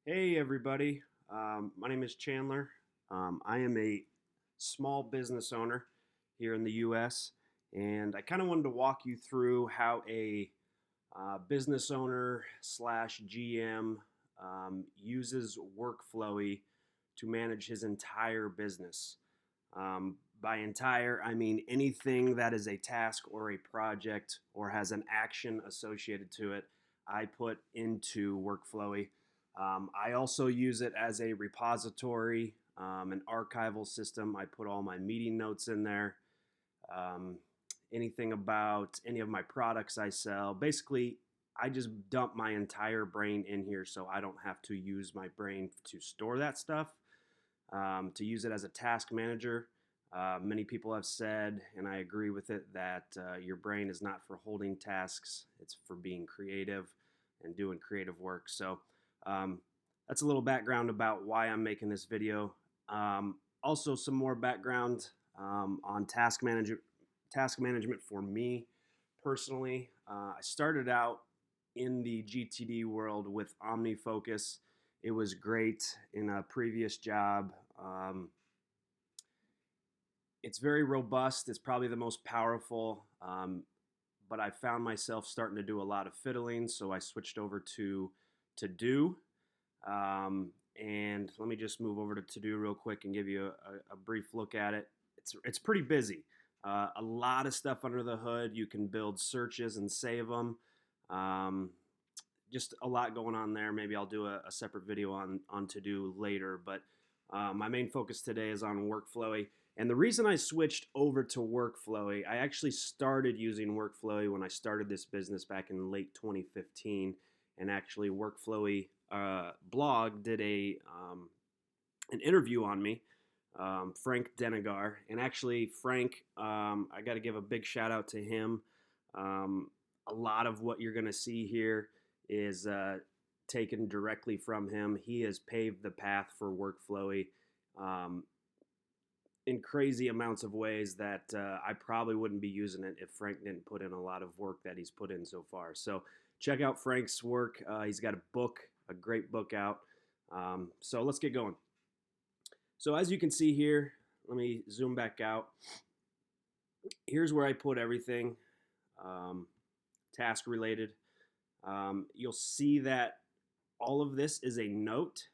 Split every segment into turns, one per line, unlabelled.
Hey everybody, my name is Chandler. I am a small business owner here in the US, and I kind of wanted to walk you through how a business owner slash GM uses Workflowy to manage his entire business. By entire, I mean anything that is a task or a project or has an action associated to it, I put into Workflowy. I also use it as a repository, an archival system. I put all my meeting notes in there, um, anything about any of my products I sell. Basically, I just dump my entire brain in here so I don't have to use my brain to store that stuff, to use it as a task manager. Many people have said, and I agree with it, that your brain is not for holding tasks, it's for being creative and doing creative work. So, um, that's a little background about why I'm making this video. Also, some more background on task management for me personally. I started out in the GTD world with OmniFocus. It was great in a previous job. It's very robust. It's probably the most powerful, but I found myself starting to do a lot of fiddling, so I switched over to do. And let me just move over to do real quick and give you a brief look at it. It's pretty busy. A lot of stuff under the hood. You can build searches and save them. Um, just a lot going on there. Maybe I'll do a separate video on to do later, but my main focus today is on Workflowy. And the reason I switched over to Workflowy, I actually started using Workflowy when I started this business back in late 2015, and actually Workflowy blog did an interview on me, Frank Denegar, and actually Frank, I got to give a big shout out to him. A lot of what you're going to see here is taken directly from him. He has paved the path for Workflowy in crazy amounts of ways that I probably wouldn't be using it if Frank didn't put in a lot of work that he's put in so far. So check out Frank's work. He's got a book, a great book out. So let's get going. So as you can see here, let me zoom back out. Here's where I put everything task related. You'll see that all of this is a note.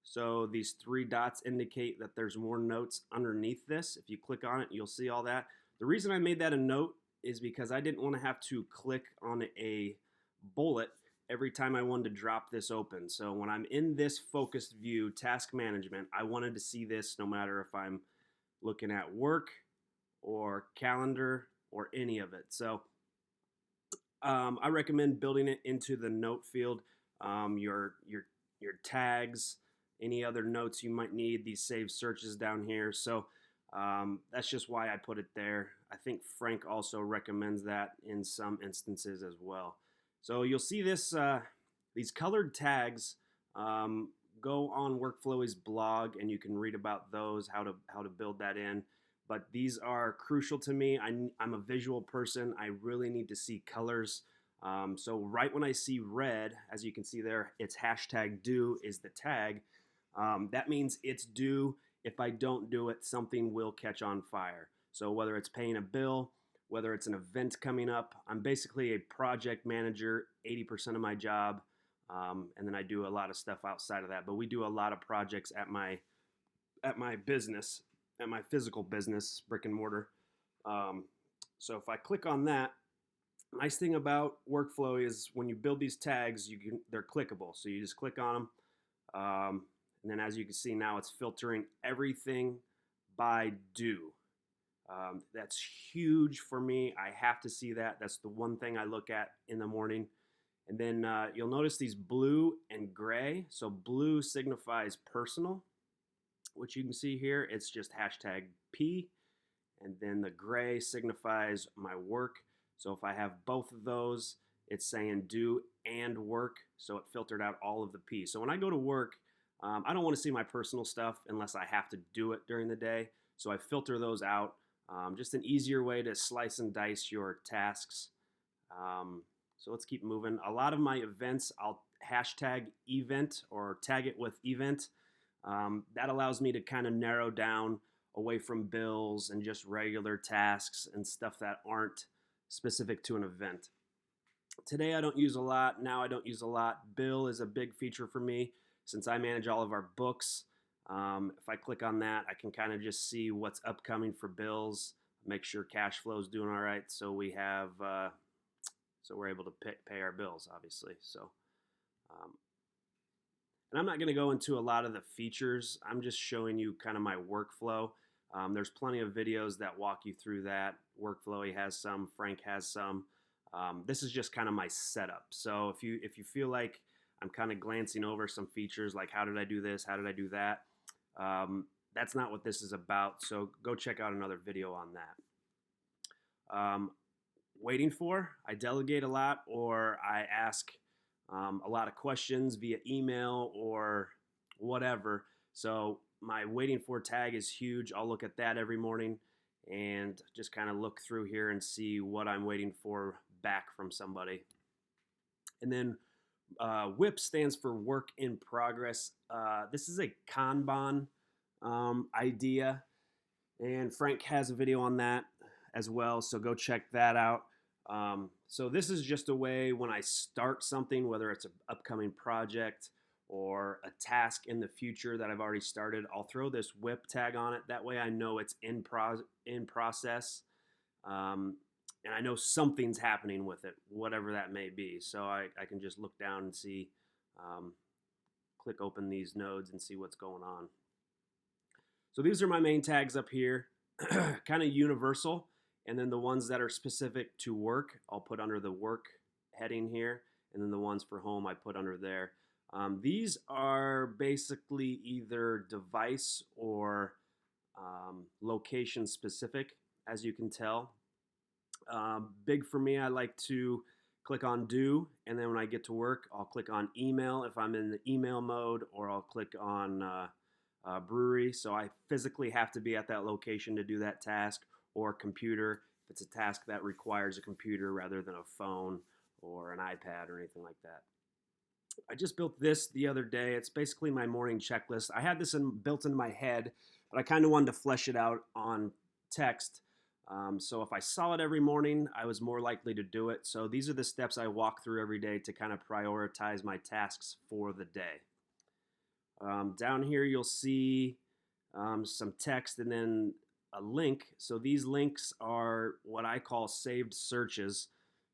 So these three dots indicate that there's more notes underneath this. If you click on it, you'll see all that. The reason I made that a note is because I didn't want to have to click on a bullet every time I wanted to drop this open. So when I'm in this focused view, task management, I wanted to see this no matter if I'm looking at work or calendar or any of it. So I recommend building it into the note field. Your tags, any other notes you might need, these saved searches down here. So that's just why I put it there. I think Frank also recommends that in some instances as well. So you'll see this these colored tags. Go on Workflowy's blog and you can read about those, how to build that in. But these are crucial to me. I'm a visual person. I really need to see colors. So right when I see red, as you can see there, it's hashtag due is the tag. That means it's due. If I don't do it, something will catch on fire. So whether it's paying a bill, whether it's an event coming up, I'm basically a project manager, 80% of my job. And then I do a lot of stuff outside of that. But we do a lot of projects at my business, at my physical business, brick and mortar. So if I click on that, nice thing about Workflow is when you build these tags, they're clickable. So you just click on them. And then as you can see now, it's filtering everything by due. That's huge for me. I have to see that. That's the one thing I look at in the morning. And then you'll notice these blue and gray. So blue signifies personal, which you can see here. It's just hashtag P. And then the gray signifies my work. So if I have both of those, it's saying do and work. So it filtered out all of the P. So when I go to work, I don't want to see my personal stuff unless I have to do it during the day. So I filter those out. Just an easier way to slice and dice your tasks. So let's keep moving. A lot of my events, I'll hashtag event or tag it with event. That allows me to kind of narrow down away from bills and just regular tasks and stuff that aren't specific to an event. Today I don't use a lot. Now I don't use a lot. Bill is a big feature for me since I manage all of our books. If I click on that, I can kind of just see what's upcoming for bills, make sure cash flow is doing all right, so we have, so we're able to pay our bills, obviously. So, and I'm not going to go into a lot of the features. I'm just showing you kind of my workflow. There's plenty of videos that walk you through that. Workflowy has some, Frank has some. This is just kind of my setup. So if you feel like I'm kind of glancing over some features like how did I do this, how did I do that, that's not what this is about. So go check out another video on that. Waiting for, I delegate a lot, or I ask a lot of questions via email or whatever. So my waiting for tag is huge. I'll look at that every morning and just kind of look through here and see what I'm waiting for back from somebody. And then WIP stands for work in progress. This is a Kanban idea, and Frank has a video on that as well, so go check that out. So this is just a way when I start something, whether it's an upcoming project or a task in the future that I've already started, I'll throw this WIP tag on it. That way I know it's in process, and I know something's happening with it, whatever that may be. So I can just look down and see, click open these nodes and see what's going on. So these are my main tags up here, kind of universal. And then the ones that are specific to work, I'll put under the work heading here. And then the ones for home, I put under there. These are basically either device or location specific, as you can tell. Big for me, I like to click on do, and then when I get to work, I'll click on email if I'm in the email mode, or I'll click on brewery. So I physically have to be at that location to do that task, or computer if it's a task that requires a computer rather than a phone or an iPad or anything like that. I just built this the other day. It's basically my morning checklist. I had this built into my head, but I kind of wanted to flesh it out on text. So if I saw it every morning, I was more likely to do it. So these are the steps I walk through every day to kind of prioritize my tasks for the day. Down here, you'll see some text and then a link. So these links are what I call saved searches.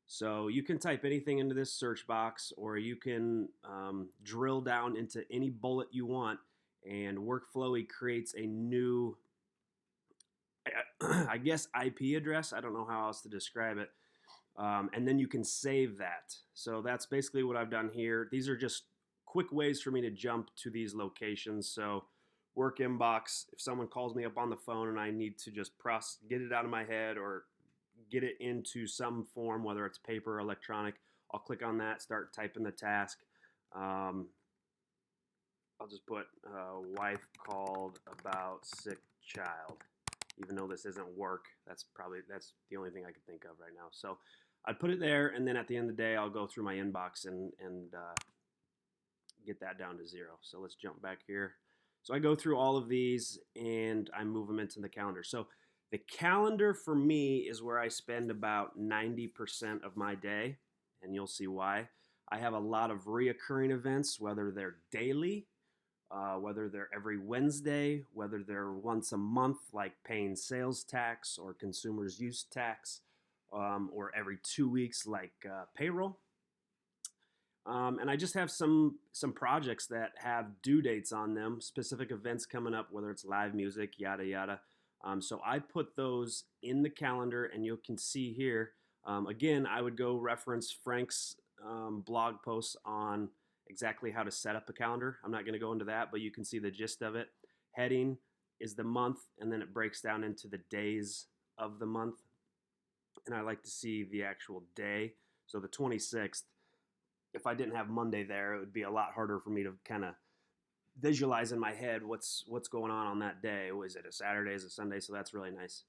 So you can type anything into this search box, or you can drill down into any bullet you want, and Workflowy creates a new, I guess, IP address. I don't know how else to describe it. And then you can save that. So that's basically what I've done here. These are just quick ways for me to jump to these locations. So work inbox, if someone calls me up on the phone and I need to just get it out of my head or get it into some form, whether it's paper or electronic, I'll click on that, start typing the task. I'll just put wife called about sick child. Even though this isn't work, that's the only thing I could think of right now. So I'd put it there, and then at the end of the day, I'll go through my inbox and get that down to 0. So let's jump back here. So I go through all of these, and I move them into the calendar. So the calendar for me is where I spend about 90% of my day, and you'll see why. I have a lot of reoccurring events, whether they're daily, whether they're every Wednesday, whether they're once a month, like paying sales tax or consumer's use tax, or every 2 weeks, like payroll. And I just have some projects that have due dates on them, specific events coming up, whether it's live music, yada, yada. So I put those in the calendar, and you can see here, again, I would go reference Frank's blog posts on exactly how to set up a calendar. I'm not going to go into that, but you can see the gist of it. Heading is the month, and then it breaks down into the days of the month. And I like to see the actual day. So the 26th, if I didn't have Monday there, it would be a lot harder for me to kind of visualize in my head what's going on that day. Is it a Saturday? Is it Sunday? So that's really nice.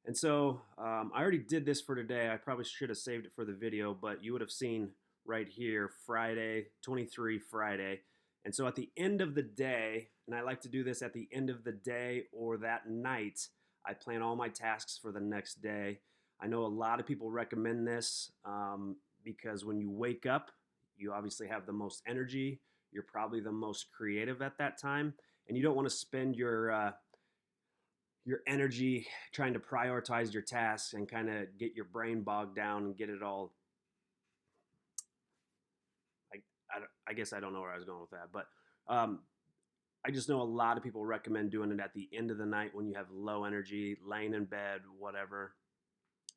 And so I already did this for today. I probably should have saved it for the video, but you would have seen right here, Friday, 23 Friday. And so at the end of the day, and I like to do this at the end of the day or that night, I plan all my tasks for the next day. I know a lot of people recommend this because when you wake up, you obviously have the most energy. You're probably the most creative at that time, and you don't want to spend your energy trying to prioritize your tasks and kind of get your brain bogged down and get it all. I guess I don't know where I was going with that, but um, I just know a lot of people recommend doing it at the end of the night when you have low energy, laying in bed, whatever.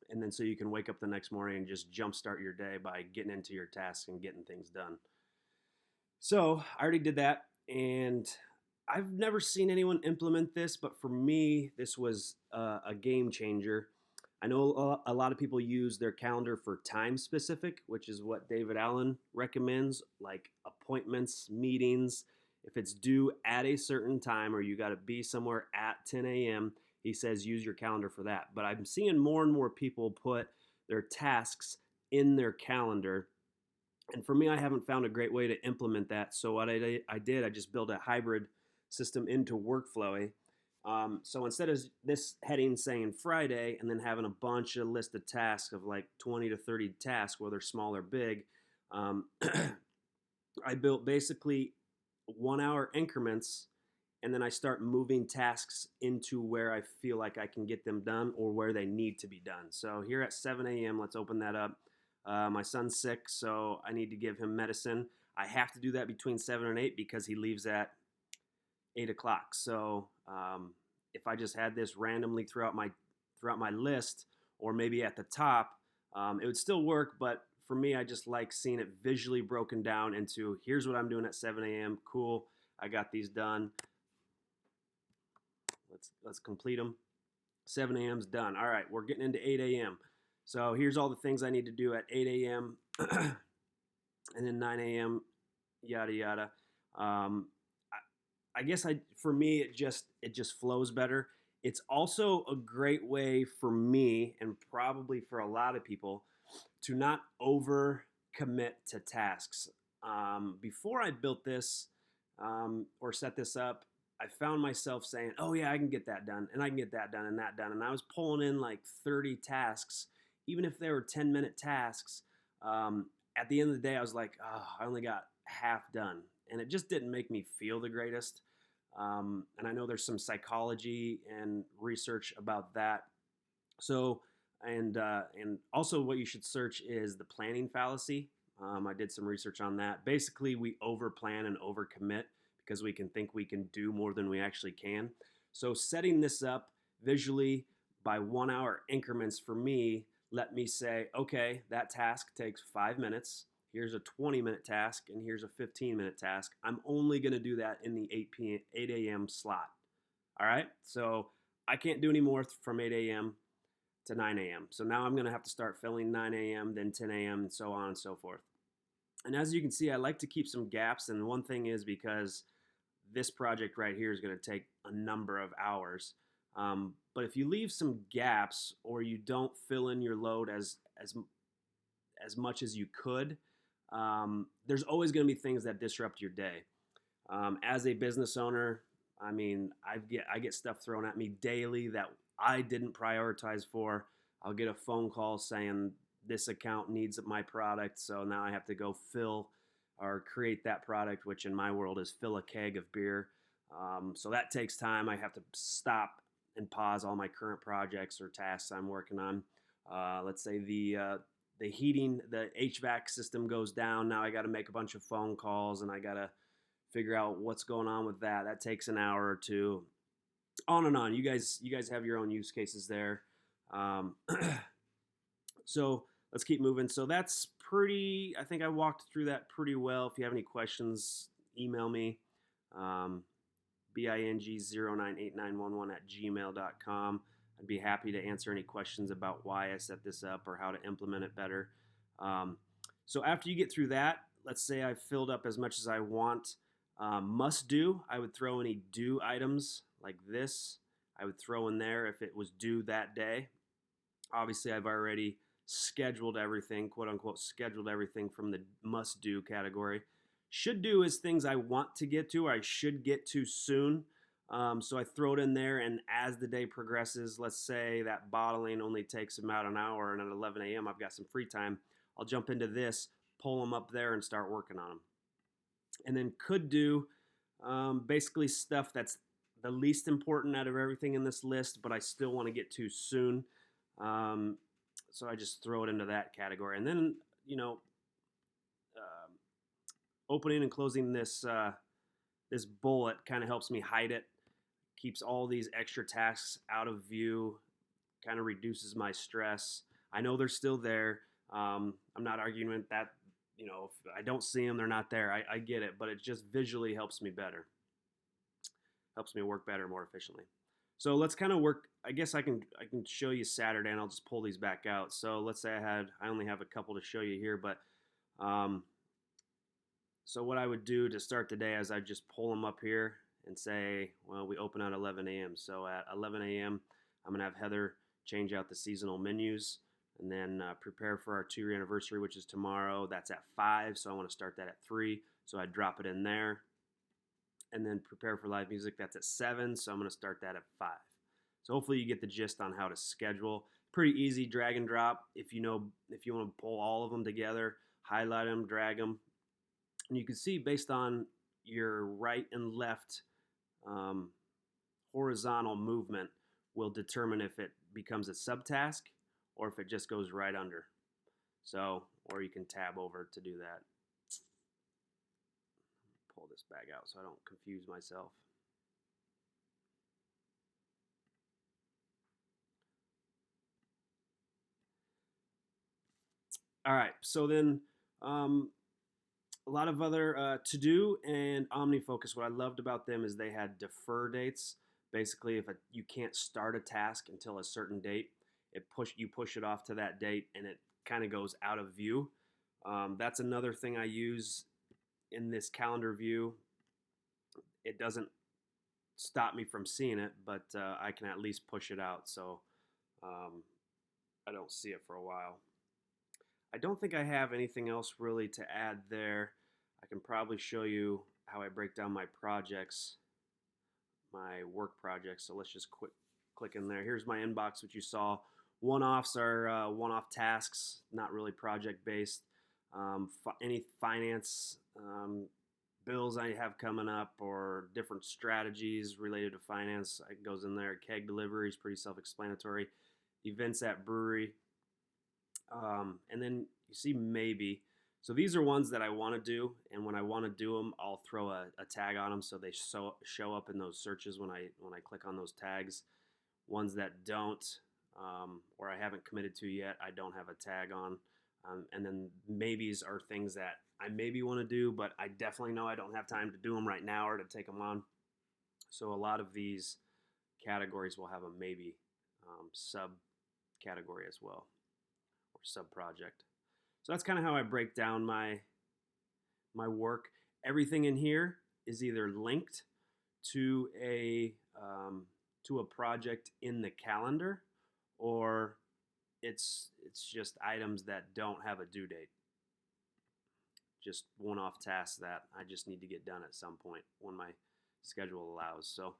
And then so you can wake up the next morning and just jumpstart your day by getting into your tasks and getting things done. So I already did that, and I've never seen anyone implement this, but for me, this was a game changer. I know a lot of people use their calendar for time specific, which is what David Allen recommends, like appointments, meetings. If it's due at a certain time or you got to be somewhere at 10 a.m., he says use your calendar for that. But I'm seeing more and more people put their tasks in their calendar. And for me, I haven't found a great way to implement that. So what I did, I just built a hybrid system into Workflowy. So instead of this heading saying Friday and then having a bunch of list of tasks of like 20 to 30 tasks, whether small or big, I built basically 1 hour increments, and then I start moving tasks into where I feel like I can get them done or where they need to be done. So here at 7 a.m., let's open that up. My son's sick, so I need to give him medicine. I have to do that between 7 and 8 because he leaves at 8 o'clock. So if I just had this randomly throughout my list, or maybe at the top, it would still work. But for me, I just like seeing it visually broken down into here's what I'm doing at 7 a.m. Cool, I got these done. Let's complete them. 7 a.m. is done. All right, we're getting into 8 a.m. So here's all the things I need to do at 8 a.m. and then 9 a.m. yada yada. I guess for me it just flows better. It's also a great way for me and probably for a lot of people to not over commit to tasks. Before I built this or set this up, I found myself saying, "Oh yeah, I can get that done, and I can get that done, and that done," and I was pulling in like 30 tasks, even if they were 10-minute tasks. At the end of the day, I was like, "Oh, I only got half done," and it just didn't make me feel the greatest. And I know there's some psychology and research about that. So, and also what you should search is the planning fallacy. I did some research on that. Basically, we over plan and over commit because we can think we can do more than we actually can. So setting this up visually by 1 hour increments for me, let me say, okay, that task takes 5 minutes. Here's a 20-minute task, and here's a 15-minute task. I'm only going to do that in the 8 a.m. slot. All right? So I can't do any more from 8 a.m. to 9 a.m. So now I'm going to have to start filling 9 a.m., then 10 a.m., and so on and so forth. And as you can see, I like to keep some gaps. And one thing is because this project right here is going to take a number of hours. But if you leave some gaps or you don't fill in your load as much as you could, there's always going to be things that disrupt your day. As a business owner, I mean, I get stuff thrown at me daily that I didn't prioritize for. I'll get a phone call saying this account needs my product, so now I have to go fill or create that product, which in my world is fill a keg of beer. So that takes time. I have to stop and pause all my current projects or tasks I'm working on. Let's say the heating, the HVAC system goes down. Now I got to make a bunch of phone calls and I got to figure out what's going on with that. That takes an hour or two. On and on. You guys have your own use cases there. So let's keep moving. So that's I think I walked through that pretty well. If you have any questions, email me. bing098911@gmail.com. I'd be happy to answer any questions about why I set this up or how to implement it better. So after you get through that, let's say I've filled up as much as I want. Must do, I would throw any due items like this. I would throw in there if it was due that day. Obviously, I've already scheduled everything, quote unquote, scheduled everything from the must do category. Should do is things I want to get to or I should get to soon. So I throw it in there, and as the day progresses, let's say that bottling only takes about an hour, and at 11 a.m. I've got some free time. I'll jump into this, pull them up there, and start working on them. And then could do basically stuff that's the least important out of everything in this list, but I still want to get to soon. So I just throw it into that category. And then, opening and closing this bullet kind of helps me hide it, keeps all these extra tasks out of view, kind of reduces my stress. I know they're still there. I'm not arguing that, if I don't see them, they're not there. I get it, but it just visually helps me better. Helps me work better, more efficiently. So let's kind of work. I guess I can show you Saturday, and I'll just pull these back out. So let's say I only have a couple to show you here, but so what I would do to start the day is I just pull them up here and say, well, we open at 11 a.m. So at 11 a.m., I'm going to have Heather change out the seasonal menus and then prepare for our 2-year anniversary, which is tomorrow. That's at 5, so I want to start that at 3. So I drop it in there. And then prepare for live music. That's at 7, so I'm going to start that at 5. So hopefully you get the gist on how to schedule. Pretty easy, drag and drop. If you want to pull all of them together, highlight them, drag them. And you can see based on your right and left horizontal movement will determine if it becomes a subtask or if it just goes right under. So, or you can tab over to do that. Pull this back out so I don't confuse myself. All right, so then a lot of other to-do and OmniFocus. What I loved about them is they had defer dates. Basically, if you can't start a task until a certain date, you push it off to that date, and it kind of goes out of view. That's another thing I use in this calendar view. It doesn't stop me from seeing it, but I can at least push it out, so I don't see it for a while. I don't think I have anything else really to add there. I can probably show you how I break down my projects, my work projects. So let's just click in there. Here's my inbox, which you saw. One-offs are one-off tasks, not really project-based. Any finance bills I have coming up or different strategies related to finance, it goes in there. Keg delivery is pretty self-explanatory. Events at brewery. And then you see maybe. So these are ones that I want to do, and when I want to do them, I'll throw a tag on them so they show up in those searches when I click on those tags. Ones that don't, or I haven't committed to yet, I don't have a tag on. And then maybes are things that I maybe want to do, but I definitely know I don't have time to do them right now or to take them on. So a lot of these categories will have a maybe subcategory as well, or sub-project. So that's kind of how I break down my work. Everything in here is either linked to a project in the calendar, or it's just items that don't have a due date. Just one-off tasks that I just need to get done at some point when my schedule allows. So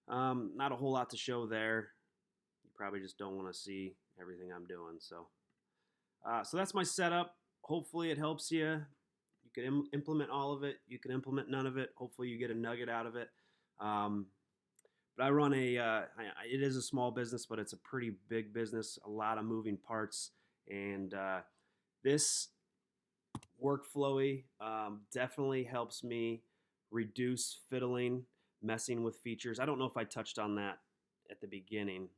not a whole lot to show there. You probably just don't want to see everything I'm doing. So that's my setup. Hopefully it helps you. You can implement all of it. You can implement none of it. Hopefully you get a nugget out of it. But I run it is a small business, but it's a pretty big business, a lot of moving parts. And this Workflowy definitely helps me reduce fiddling, messing with features. I don't know if I touched on that at the beginning.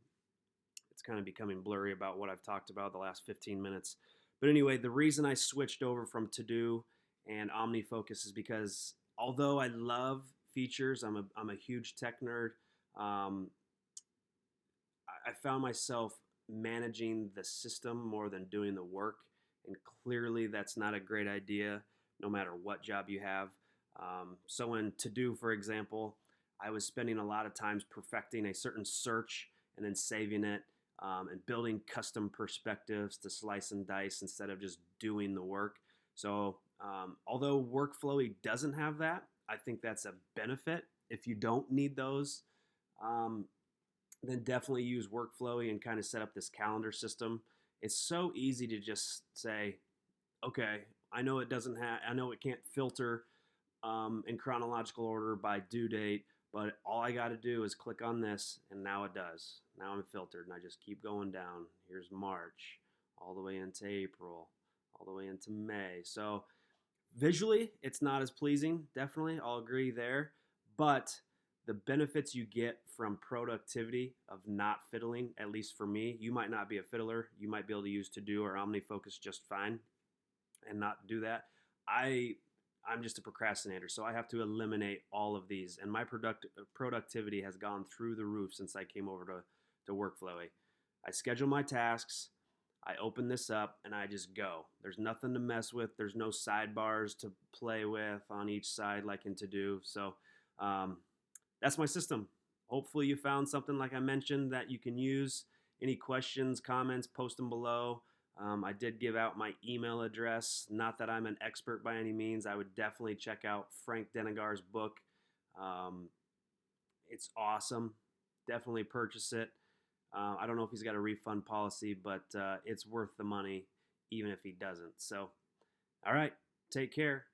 It's kind of becoming blurry about what I've talked about the last 15 minutes. But anyway, the reason I switched over from To-Do and OmniFocus is because although I love features, I'm a huge tech nerd, I found myself managing the system more than doing the work. And clearly that's not a great idea no matter what job you have. So in To-Do, for example, I was spending a lot of times perfecting a certain search and then saving it and building custom perspectives to slice and dice instead of just doing the work. So, although Workflowy doesn't have that, I think that's a benefit. If you don't need those, um, then definitely use Workflowy and kind of set up this calendar system. It's so easy to just say, okay, I know it doesn't have, I know it can't filter in chronological order by due date, but all I got to do is click on this, and now it does. Now I'm filtered, and I just keep going down. Here's March, all the way into April, all the way into May. So visually, it's not as pleasing, definitely. I'll agree there. But the benefits you get from productivity of not fiddling, at least for me, you might not be a fiddler. You might be able to use To Do or OmniFocus just fine and not do that. I I'm just a procrastinator, so I have to eliminate all of these. And my productivity has gone through the roof since I came over to Workflowy. I schedule my tasks, I open this up, and I just go. There's nothing to mess with. There's no sidebars to play with on each side like in To Do. So um, that's my system. Hopefully, you found something like I mentioned that you can use. Any questions, comments, post them below. I did give out my email address. Not that I'm an expert by any means. I would definitely check out Frank Denegar's book. Um, it's awesome. Definitely purchase it. I don't know if he's got a refund policy, but it's worth the money, even if he doesn't. So, all right, take care.